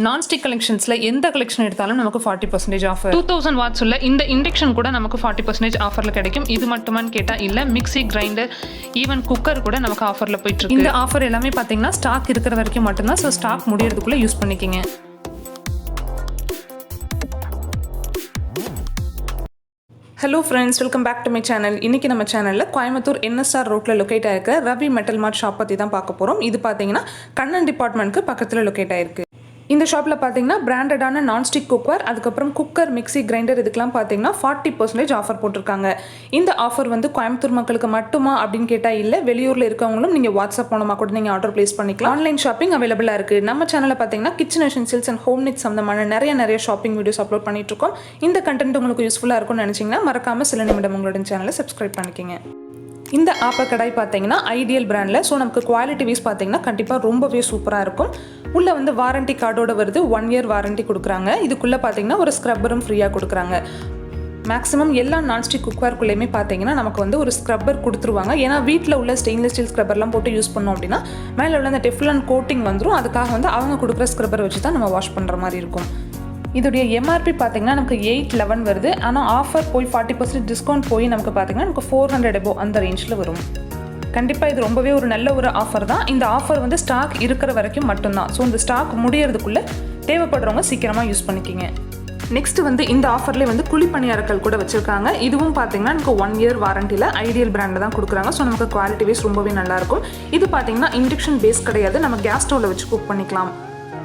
Nonstick கலெக்ஷன்ஸில் எந்த collection எடுத்தாலும் நமக்கு 40% ஆஃபர். 2000 வாட்ஸ் உள்ள இந்த இண்டக்ஷன் கூட நமக்கு 40% ஆஃபரில் கிடைக்கும். இது மட்டுமான்னு கேட்டால் இல்லை, மிக்சி, கிரைண்டர், ஈவன் குக்கர் கூட நமக்கு ஆஃபரில் போயிட்டு இருக்கு. இந்த ஆஃபர் எல்லாமே பார்த்தீங்கன்னா ஸ்டாக் இருக்கிற வரைக்கும் மட்டும்தான். ஸோ ஸ்டாக் முடியறதுக்குள்ளே யூஸ் பண்ணிக்கிங்க. Hello friends, welcome back to my channel. இன்றைக்கி நம்ம சேனலில் கோயம்புத்தூர் NSR ரோட்டில் லொக்கேட் ஆகிருக்க ரவி மெட்டல் மார்ட் ஷாப் பற்றி தான் பார்க்க போகிறோம். இது பார்த்தீங்கன்னா கண்ணன் டிபார்ட்மெண்ட்க்கு பக்கத்தில் லொக்கேட் ஆகிருக்கு. இந்த ஷாப்பில் பார்த்தீங்கன்னா பிராண்டடான நான்ஸ்டிக் குக்வேர், அதுக்கப்புறம் குக்கர், மிக்சி, கிரைண்டர் இதுக்கெலாம் பார்த்தீங்கன்னா 40% ஆஃபர் போட்டிருக்காங்க. இந்த ஆஃபர் வந்து கோயம்புத்தூர் மக்களுக்கு மட்டுமா அப்படின்னு கேட்டால் இல்லை, வெளியூரில் இருக்கவங்களும் நீங்கள் வாட்ஸ்அப் மூலமாக கூட நீங்கள் ஆர்டர் ப்ளேஸ் பண்ணிக்கலாம். ஆன்லைன் ஷாப்பிங் அவைலபிளாக இருக்குது. நம்ம சேனலில் பார்த்தீங்கன்னா kitchen essentials and home needs சம்பந்தமான நிறைய ஷாப்பிங் வீடியோஸ் அப்லோட் பண்ணிட்டு இருக்கோம். இந்த கண்டென்ட் உங்களுக்கு யூஸ்ஃபுல்லாக இருக்கும்னு நினச்சிங்கன்னா மறக்காமல் சில நிமிடம் உங்களோட சேனலை சப்ஸ்கிரைப் பண்ணிக்கோங்க. இந்த ஆப்ப கடாய் பார்த்தீங்கன்னா ஐடியல் பிராண்டில். ஸோ நமக்கு குவாலிட்டி வைஸ் பார்த்தீங்கன்னா கண்டிப்பாக ரொம்பவே சூப்பராக இருக்கும். உள்ளே வந்து வாரண்டி கார்டோட வருது, 1 இயர் வாரண்டி கொடுக்குறாங்க. இதுக்குள்ளே பார்த்தீங்கன்னா ஒரு ஸ்க்ரப்பரும் ஃப்ரீயாக கொடுக்குறாங்க. மேக்ஸிமம் எல்லா நான்ஸ்டிக் குக்வேர்க்குள்ளேயுமே பார்த்தீங்கன்னா நமக்கு வந்து ஒரு ஸ்க்ரப்பர் கொடுத்துருவாங்க. ஏன்னா வீட்டில் உள்ள ஸ்டெயின்லெஸ் ஸ்டீல் ஸ்க்ரப்பர்லாம் போட்டு யூஸ் பண்ணோம் அப்படின்னா மேலே உள்ள அந்த டெஃப்லான் கோட்டிங் வந்துடும். அதுக்காக வந்து அவங்க கொடுக்குற ஸ்க்ரப்பர் வச்சு தான் நம்ம வாஷ் பண்ணுற மாதிரி இருக்கும். இதோடைய MRP பார்த்தீங்கன்னா நமக்கு 811 வருது. ஆனால் ஆஃபர் போய் 40% டிஸ்கவுண்ட் போய் நமக்கு பார்த்தீங்கன்னா நமக்கு 400 above அந்த ரேஞ்சில் வரும். கண்டிப்பாக இது ரொம்பவே ஒரு நல்ல ஒரு ஆஃபர் தான். இந்த ஆஃபர் வந்து ஸ்டாக் இருக்கிற வரைக்கும் மட்டும்தான். ஸோ இந்த ஸ்டாக் முடியறதுக்குள்ளே தேவைப்படுறவங்க சீக்கிரமாக யூஸ் பண்ணிக்கிங்க. நெக்ஸ்ட் வந்து இந்த ஆஃபர்லேயே வந்து குழிப்பணியாரக்கல் கூட வச்சுருக்காங்க. இதுவும் பார்த்தீங்கன்னா நமக்கு 1 இயர் வாரண்டியில் ஐடியல் பிராண்டில் தான் கொடுக்குறாங்க. ஸோ நமக்கு குவாலிட்டி வைஸ் ரொம்பவே நல்லாயிருக்கும். இது பார்த்தீங்கன்னா இண்டக்ஷன் பேஸ் கிடையாது, நம்ம கேஸ் ஸ்டவ்வில் வச்சு குக் பண்ணிக்கலாம்.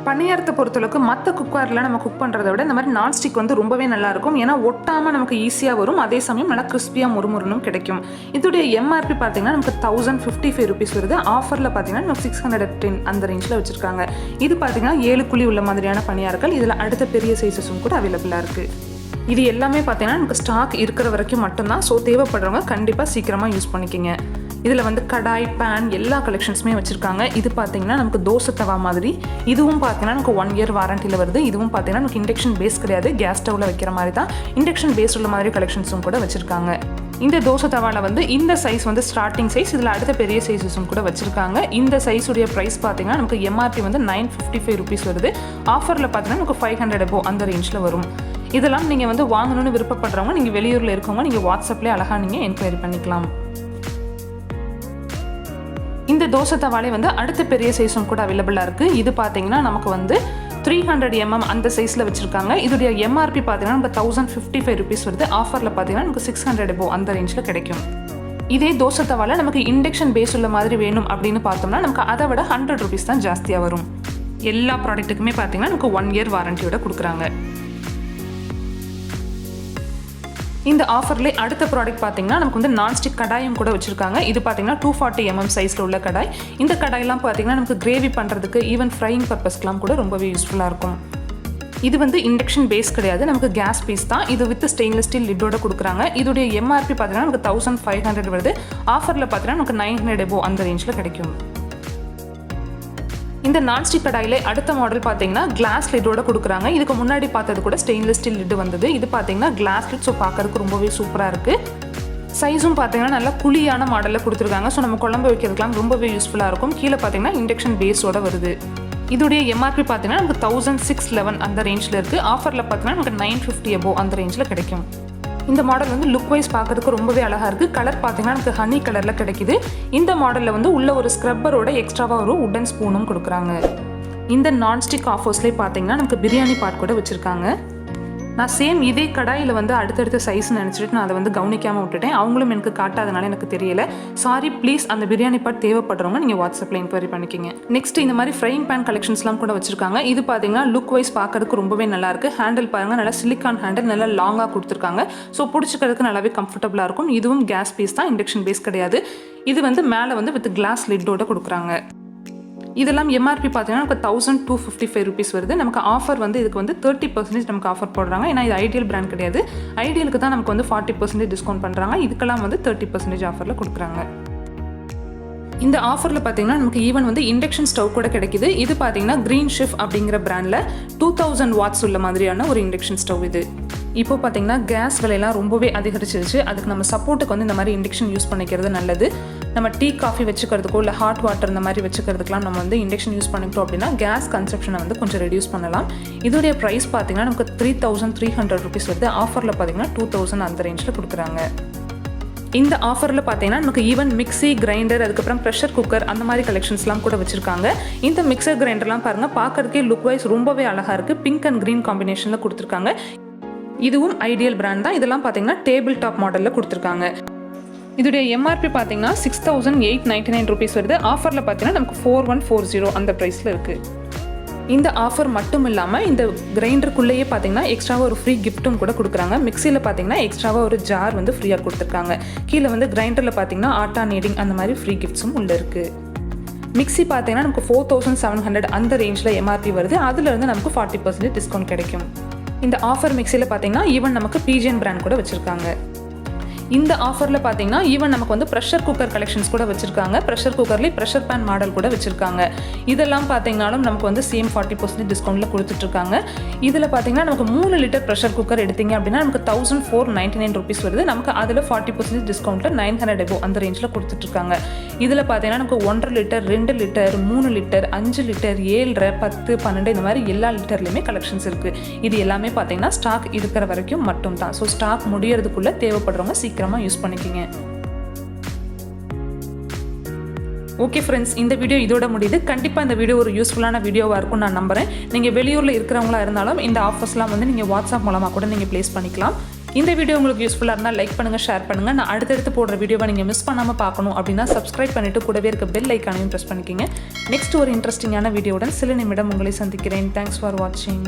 பணியாரத்தை பொறுத்தளவுக்கு மற்ற குக்வேரில் நம்ம குக் பண்ணுறதை விட இந்த மாதிரி நான்ஸ்டிக் வந்து ரொம்பவே நல்லாயிருக்கும். ஏன்னா ஒட்டாமல் நமக்கு ஈஸியாக வரும், அதே சமயம் நல்லா கிறிஸ்பியாக முறுமுறுனும் கிடைக்கும். இதோடைய MRP பார்த்தீங்கன்னா நமக்கு 1055 rupees வருது. ஆஃபரில் பார்த்தீங்கன்னா நமக்கு 610 அந்த ரேஞ்சில் வச்சுருக்காங்க. இது பார்த்தீங்கன்னா 7 குழி உள்ள மாதிரியான பணியாரங்கள். இதில் அடுத்த பெரிய சைஸஸும் கூட அவைலபிளாக இருக்குது. இது எல்லாமே பார்த்தீங்கன்னா நமக்கு ஸ்டாக் இருக்கிற வரைக்கும் மட்டும்தான். ஸோ தேவைப்படுறவங்க கண்டிப்பாக சீக்கிரமாக யூஸ் பண்ணிக்கோங்க. இதில் வந்து கடாய், பேன் எல்லா கலெக்ஷன்ஸுமே வச்சுருக்காங்க. இது பார்த்தீங்கன்னா நமக்கு தோசை தவா மாதிரி. இதுவும் பார்த்தீங்கன்னா நமக்கு 1 இயர் வாரண்டியில் வருது. இதுவும் பார்த்தீங்கன்னா நமக்கு இண்டக்ஷன் பேஸ் கிடையாது, கேஸ் ஸ்டவ்வில் வைக்கிற மாதிரி தான். இண்டக்ஷன் பேஸ் உள்ள மாதிரி கலெக்ஷன்ஸும் கூட வச்சுருக்காங்க. இந்த தோசை தவாவில் வந்து இந்த சைஸ் வந்து ஸ்டார்டிங் சைஸ், இதில் அடுத்த பெரிய சைஸஸும் கூட வச்சுருக்காங்க. இந்த சைஸுடைய ப்ரைஸ் பார்த்தீங்கன்னா நமக்கு MRP வந்து 955 rupees வருது. ஆஃபரில் பார்த்தீங்கன்னா நமக்கு 500 above அந்த ரேஞ்சில் வரும். இதெல்லாம் நீங்கள் வந்து வாங்கணும்னு விருப்பப்படுறவங்க, நீங்கள் வெளியூரில் இருக்கவங்க, நீங்கள் வாட்ஸ்அப்லேயே அழகாக நீங்கள் என்கொயரி பண்ணிக்கலாம். இந்த தோசை தவாலே வந்து அடுத்த பெரிய சைஸும் கூட அவைலபிளாக இருக்குது. இது பார்த்தீங்கன்னா நமக்கு வந்து 300 mm அந்த சைஸில் வச்சுருக்காங்க. இதோடைய MRP பார்த்தீங்கன்னா நமக்கு 1055 rupees வருது. ஆஃபரில் பார்த்தீங்கன்னா நமக்கு 600 above அந்த ரேஞ்சில் கிடைக்கும். இதே தோசை தவால நமக்கு இண்டக்ஷன் பேஸ் உள்ள மாதிரி வேணும் அப்படின்னு பார்த்தோம்னா நமக்கு அதை விட 100 rupees தான் ஜாஸ்தியாக வரும். எல்லா ப்ராடக்ட்டுக்குமே பார்த்தீங்கன்னா நமக்கு 1 இயர் வாரண்டியோட கொடுக்குறாங்க. இந்த ஆஃபர்லேயே அடுத்த ப்ராடக்ட் பார்த்தீங்கன்னா நமக்கு வந்து நான்ஸ்டிக் கடாயும் கூட வச்சுருக்காங்க. இது பார்த்தீங்கன்னா 240 mm சைஸில் உள்ள கடாய். இந்த கடாயெல்லாம் பார்த்தீங்கன்னா நமக்கு கிரேவி பண்ணுறதுக்கு, ஈவன் ஃப்ரையிங் பர்பஸ்க்கெலாம் கூட ரொம்பவே யூஸ்ஃபுல்லாக இருக்கும். இது வந்து இண்டக்ஷன் பேஸ் கிடையாது, நமக்கு கேஸ் பீஸ் தான். இது வித் ஸ்டெயின்லெஸ் ஸ்டீல் லிட்டோட கொடுக்குறாங்க. இதோடைய MRP பார்த்தீங்கன்னா நமக்கு 1500 வருது. ஆஃபரில் பார்த்தீங்கன்னா நமக்கு 900 above அந்த ரேஞ்சில் கிடைக்கும். இந்த நான்ஸ்டிக் கடாயிலே அடுத்த மாடல் பார்த்தீங்கன்னா கிளாஸ் லிட்டோட கொடுக்குறாங்க. இதுக்கு முன்னாடி பார்த்தது கூட ஸ்டெயின்லெஸ் ஸ்டீல் லிட் வந்தது. இது பார்த்தீங்கன்னா கிளாஸ் லிட். ஸோ பார்க்கறதுக்கு ரொம்பவே சூப்பராக இருக்குது. சைஸும் பார்த்தீங்கன்னா நல்லா குழியான மாடலில் கொடுத்துருக்காங்க. ஸோ நம்ம குழம்பு வைக்கிறதுக்கெலாம் ரொம்பவே யூஸ்ஃபுல்லாக இருக்கும். கீழே பார்த்தீங்கன்னா இண்டக்ஷன் பேஸோட வருது. இதோடைய MRP பார்த்தீங்கன்னா நமக்கு 1611 அந்த ரேஞ்சில் இருக்குது. ஆஃபரில் பார்த்தீங்கன்னா நமக்கு 950 above அந்த ரேஞ்சில் கிடைக்கும். இந்த மாடல் வந்து லுக் வைஸ் பார்க்கறதுக்கு ரொம்பவே அழகாக இருக்குது. கலர் பார்த்தீங்கன்னா நமக்கு ஹனி கலரில் கிடைக்குது. இந்த மாடலில் வந்து உள்ள ஒரு ஸ்க்ரப்பரோட எக்ஸ்ட்ராவாக ஒரு உட்டன் ஸ்பூனும் கொடுக்குறாங்க. இந்த நான்ஸ்டிக் ஆஃபர்ஸ்லேயே பார்த்தீங்கன்னா நமக்கு பிரியாணி பாட் கூட வச்சுருக்காங்க. நான் சேம் இதே கடாயில் வந்து அடுத்தடுத்த சைஸ் நினச்சிட்டு நான் அதை வந்து கவனிக்காமல் விட்டுட்டேன். அவங்களும் எனக்கு காட்டாதனால எனக்கு தெரியல. Sorry please. அந்த பிரியாணி பாட் தேவைப்படுறவங்க நீங்கள் வாட்ஸ்அப்பில் என்கொயரி பண்ணிக்கிங்க. நெக்ஸ்ட் இந்த மாதிரி ஃப்ரையிங் பேன் கலெக்ஷன்ஸ்லாம் கூட வச்சுருக்காங்க. இது பார்த்தீங்கன்னா லுக் வைஸ் பார்க்கறதுக்கு ரொம்பவே நல்லாயிருக்கு. ஹேண்டில் பாருங்கள், நல்லா சிலிக்கான் ஹேண்டில், நல்லா லாங்காக கொடுத்துருக்காங்க. ஸோ பிடிச்சிக்கிறதுக்கு நல்லாவே கம்ஃபர்டபுளாக இருக்கும். இதுவும் கேஸ் பீஸ் தான், இண்டக்ஷன் பேஸ் கிடையாது. இது வந்து மேலே வந்து வித் கிளாஸ் லிட்டோட கொடுக்குறாங்க. இதெல்லாம் MRP பார்த்தீங்கன்னா நமக்கு 1255 rupees வருது. நமக்கு ஆஃபர் வந்து இதுக்கு வந்து 30% நமக்கு ஆஃபர் போடுறாங்க. ஏன்னா இது ஐடியல் பிராண்ட் கிடையாது. ஐடியலுக்கு தான் நமக்கு வந்து 40% டிஸ்கவுண்ட் பண்ணுறாங்க. இதுக்கெல்லாம் வந்து 30% ஆஃபரில் கொடுக்குறாங்க. இந்த ஆஃபரில் பார்த்தீங்கன்னா நமக்கு ஈவன் வந்து இண்டக்ஷன் ஸ்டவ் கூட கிடைக்குது. இது பார்த்தீங்கன்னா கிரீன் ஷெஃப் அப்படிங்கிற பிராண்டில் 2000 watts உள்ள மாதிரியான ஒரு இண்டக்ஷன் ஸ்டவ் இது. இப்போ பார்த்தீங்கன்னா கேஸ் விலையெல்லாம் ரொம்பவே அதிகரிச்சிருச்சு. அதுக்கு நம்ம சப்போர்ட்டுக்கு வந்து இந்த மாதிரி இண்டக்ஷன் யூஸ் பண்ணிக்கிறது நல்லது. நம்ம டீ காஃபி வச்சுக்கிறதுக்கோ இல்லை ஹாட் வாட்டர் இந்த மாதிரி வச்சுக்கிறதுக்கெலாம் நம்ம வந்து இண்டக்ஷன் யூஸ் பண்ணிக்கிட்டோம் அப்படின்னா கேஸ் கன்சப்ஷனை வந்து கொஞ்சம் ரெடியூஸ் பண்ணலாம். இதோடைய ப்ரைஸ் பார்த்தீங்கன்னா நமக்கு 3300 rupees வருது. ஆஃபரில் பார்த்தீங்கன்னா 2000 அந்த ரேஞ்சில் கொடுக்குறாங்க. இந்த ஆஃபரில் பார்த்தீங்கன்னா நமக்கு ஈவன் மிக்ஸி, கிரைண்டர், அதுக்கப்புறம் ப்ரெஷர் குக்கர் அந்த மாதிரி கலெக்ஷன்ஸ்லாம் கூட வச்சுருக்காங்க. இந்த மிக்சர் கிரைண்டர்லாம் பாருங்கள், பார்க்கறதுக்கே லுக் வைஸ் ரொம்பவே அழகாக இருக்குது. பிங்க் அண்ட் க்ரீன் காம்பினேஷனில் கொடுத்துருக்காங்க. இதுவும் ஐடியல் பிராண்ட் தான். இதெல்லாம் பார்த்தீங்கன்னா டேபிள் டாப் மாடலில் கொடுத்துருக்காங்க. இதோடைய எம்ஆர்பி பார்த்தீங்கன்னா 6899 rupees வருது. ஆஃபரில் பார்த்தீங்கன்னா நமக்கு 4140 அந்த ப்ரைஸில் இருக்குது. இந்த ஆஃபர் மட்டும் இல்லாமல் இந்த கிரைண்டருக்குள்ளேயே பார்த்தீங்கன்னா எக்ஸ்ட்ராவாக ஒரு ஃப்ரீ கிஃப்ட்டும் கூட கொடுக்குறாங்க. மிக்சியில் பார்த்தீங்கன்னா எக்ஸ்ட்ராவாக ஒரு ஜார் வந்து ஃப்ரீயாக கொடுத்துருக்காங்க. கீழே வந்து கிரைண்டரில் பார்த்தீங்கன்னா ஆட்டா நீடிங் அந்த மாதிரி ஃப்ரீ கிஃப்ட்ஸும் உள்ளே இருக்குது. மிக்ஸி பார்த்தீங்கன்னா நமக்கு 4700 அந்த ரேஞ்சில் எம்ஆர்பி வருது. அதுலேருந்து நமக்கு 40% டிஸ்கவுண்ட் கிடைக்கும். இந்த ஆஃபர் மிக்சியில் பார்த்தீங்கன்னா ஈவன் நமக்கு பிஜிஎன் பிராண்ட் கூட வச்சுருக்காங்க. இந்த ஆஃபரில் பார்த்தீங்கன்னா ஈவன் நமக்கு வந்து ப்ரெஷர் குக்கர் கலெக்ஷன்ஸ் கூட வச்சுருக்காங்க. ப்ரெஷர் குக்கர்லேயே ப்ரெஷர் பேன் மாடல் கூட வச்சுருக்காங்க. இதெல்லாம் பார்த்தீங்கன்னாலும் நமக்கு வந்து சேம் 40% டிஸ்கவுண்ட்டில் கொடுத்துட்ருக்காங்க. இதில் பார்த்தீங்கன்னா நமக்கு 3 லிட்டர் ப்ரெஷர் குக்கர் எடுத்தீங்க அப்படின்னா நமக்கு 1499 rupees வருது. நமக்கு அதில் 40% டிஸ்கவுண்ட்டில் 900 above அந்த ரேஞ்சில் கொடுத்துட்ருக்காங்க. இதில் பார்த்தீங்கன்னா நமக்கு 1.5 லிட்டர், 2 லிட்டர், 3 லிட்டர், 5 லிட்டர், 7, 10, 12 இந்த மாதிரி எல்லா லிட்டர்லையுமே கலெக்ஷன்ஸ் இருக்குது. இது எல்லாமே பார்த்தீங்கன்னா ஸ்டாக் இருக்கிற வரைக்கும் மட்டும் தான். ஸோ ஸ்டாக் முடியறதுக்குள்ளே தேவைப்படுறவங்க சீக்கிரமாக யூஸ் பண்ணிக்கிங்க. ஓகே ஃப்ரெண்ட்ஸ், இந்த வீடியோ இதோட முடியுது. கண்டிப்பாக இந்த வீடியோ ஒரு யூஸ்ஃபுல்லான வீடியோவாக இருக்கும் நான் நம்புகிறேன். நீங்கள் வெளியூரில் இருக்கிறவங்களா இருந்தாலும் இந்த ஆஃபர்ஸ்லாம் வந்து நீங்கள் வாட்ஸ்அப் மூலமாக கூட நீங்கள் ப்ளேஸ் பண்ணிக்கலாம். இந்த வீடியோ உங்களுக்கு யூஸ்ஃபுல்லாக இருந்தால் லைக் பண்ணுங்கள், ஷேர் பண்ணுங்கள். நான் அடுத்தடுத்து போடுற வீடியோவை நீங்கள் மிஸ் பண்ணாமல் பார்க்கணும் அப்படின்னா சப்ஸ்கிரைப் பண்ணிவிட்டு கூடவே இருக்க பெல் ஐக்கானையும் ப்ரெஸ் பண்ணிக்கிங்க. நெக்ஸ்ட் ஒரு இன்ட்ரெஸ்டிங்கான வீடியோவுடன் சில நிமிடம் உங்களை சந்திக்கிறேன். தேங்க்ஸ் ஃபார் வாட்சிங்.